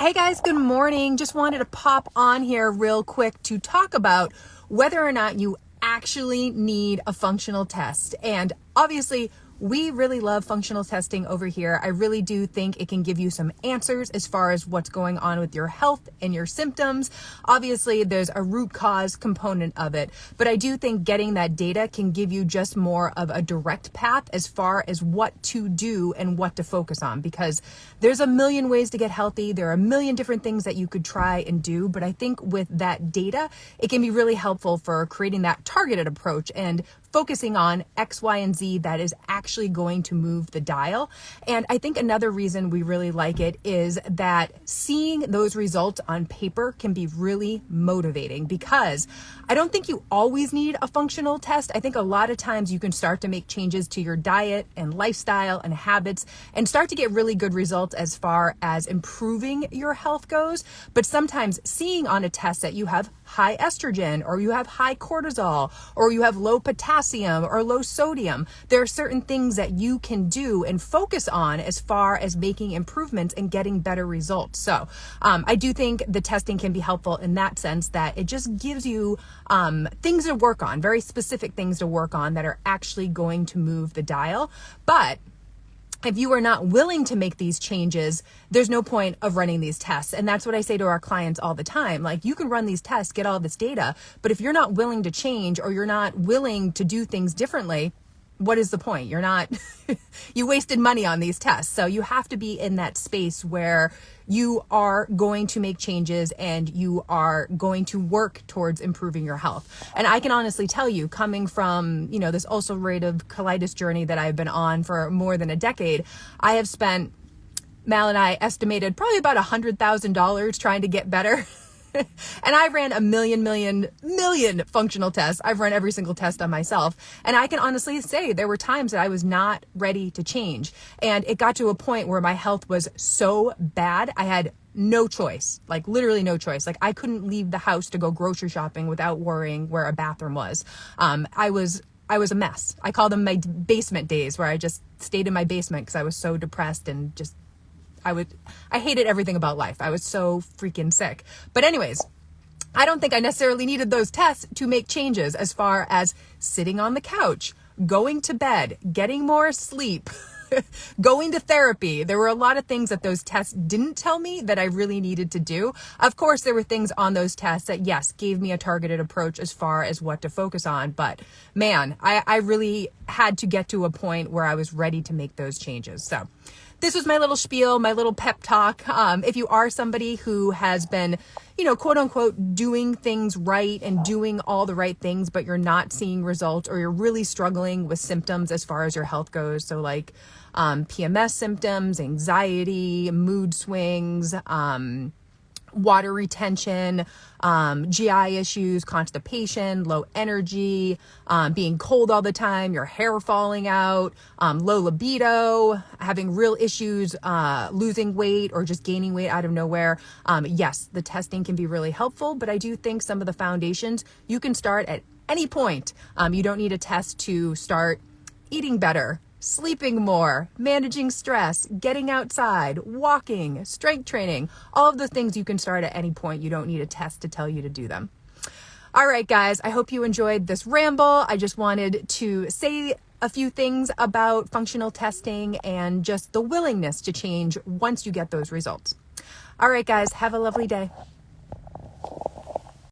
Hey guys, good morning. Just wanted to pop on here real quick to talk about whether or not you actually need a functional test. And obviously, we really love functional testing over here. I really do think it can give you some answers as far as what's going on with your health and your symptoms. Obviously, there's a root cause component of it, but I do think getting that data can give you just more of a direct path as far as what to do and what to focus on, because there's a million ways to get healthy. There are a million different things that you could try and do, but I think with that data, it can be really helpful for creating that targeted approach and focusing on X, Y, and Z that is actually going to move the dial. And I think another reason we really like it is that seeing those results on paper can be really motivating, because I don't think you always need a functional test. I think a lot of times you can start to make changes to your diet and lifestyle and habits and start to get really good results as far as improving your health goes. But sometimes seeing on a test that you have high estrogen, or you have high cortisol, or you have low potassium or low sodium, there are certain things that you can do and focus on as far as making improvements and getting better results. So I do think the testing can be helpful in that sense, that it just gives you things to work on, very specific things to work on that are actually going to move the dial. But if you are not willing to make these changes, there's no point of running these tests. And that's what I say to our clients all the time. Like, you can run these tests, get all this data, but if you're not willing to change, or you're not willing to do things differently, what is the point? You're not, you wasted money on these tests. So you have to be in that space where you are going to make changes and you are going to work towards improving your health. And I can honestly tell you, coming from, this ulcerative colitis journey that I've been on for more than a decade, I have spent, Mal and I estimated, probably about $100,000 trying to get better. And I ran a million functional tests. I've run every single test on myself. And I can honestly say there were times that I was not ready to change. And it got to a point where my health was so bad, I had no choice, like literally no choice. Like, I couldn't leave the house to go grocery shopping without worrying where a bathroom was. I was a mess. I call them my basement days, where I just stayed in my basement because I was so depressed and just I hated everything about life. I was so freaking sick. But anyways, I don't think I necessarily needed those tests to make changes as far as sitting on the couch, going to bed, getting more sleep, going to therapy. There were a lot of things that those tests didn't tell me that I really needed to do. Of course, there were things on those tests that, yes, gave me a targeted approach as far as what to focus on. But man, I really had to get to a point where I was ready to make those changes. So this was my little spiel, my little pep talk. If you are somebody who has been, quote unquote, doing things right and doing all the right things, but you're not seeing results, or you're really struggling with symptoms as far as your health goes. So like PMS symptoms, anxiety, mood swings, water retention, GI issues, constipation, low energy, being cold all the time, your hair falling out, low libido, having real issues, losing weight or just gaining weight out of nowhere. Yes, the testing can be really helpful, but I do think some of the foundations you can start at any point. You don't need a test to start eating better, sleeping more, managing stress, getting outside, walking, strength training, all of the things you can start at any point. You don't need a test to tell you to do them. All right, guys, I hope you enjoyed this ramble. I just wanted to say a few things about functional testing and just the willingness to change once you get those results. All right, guys, have a lovely day.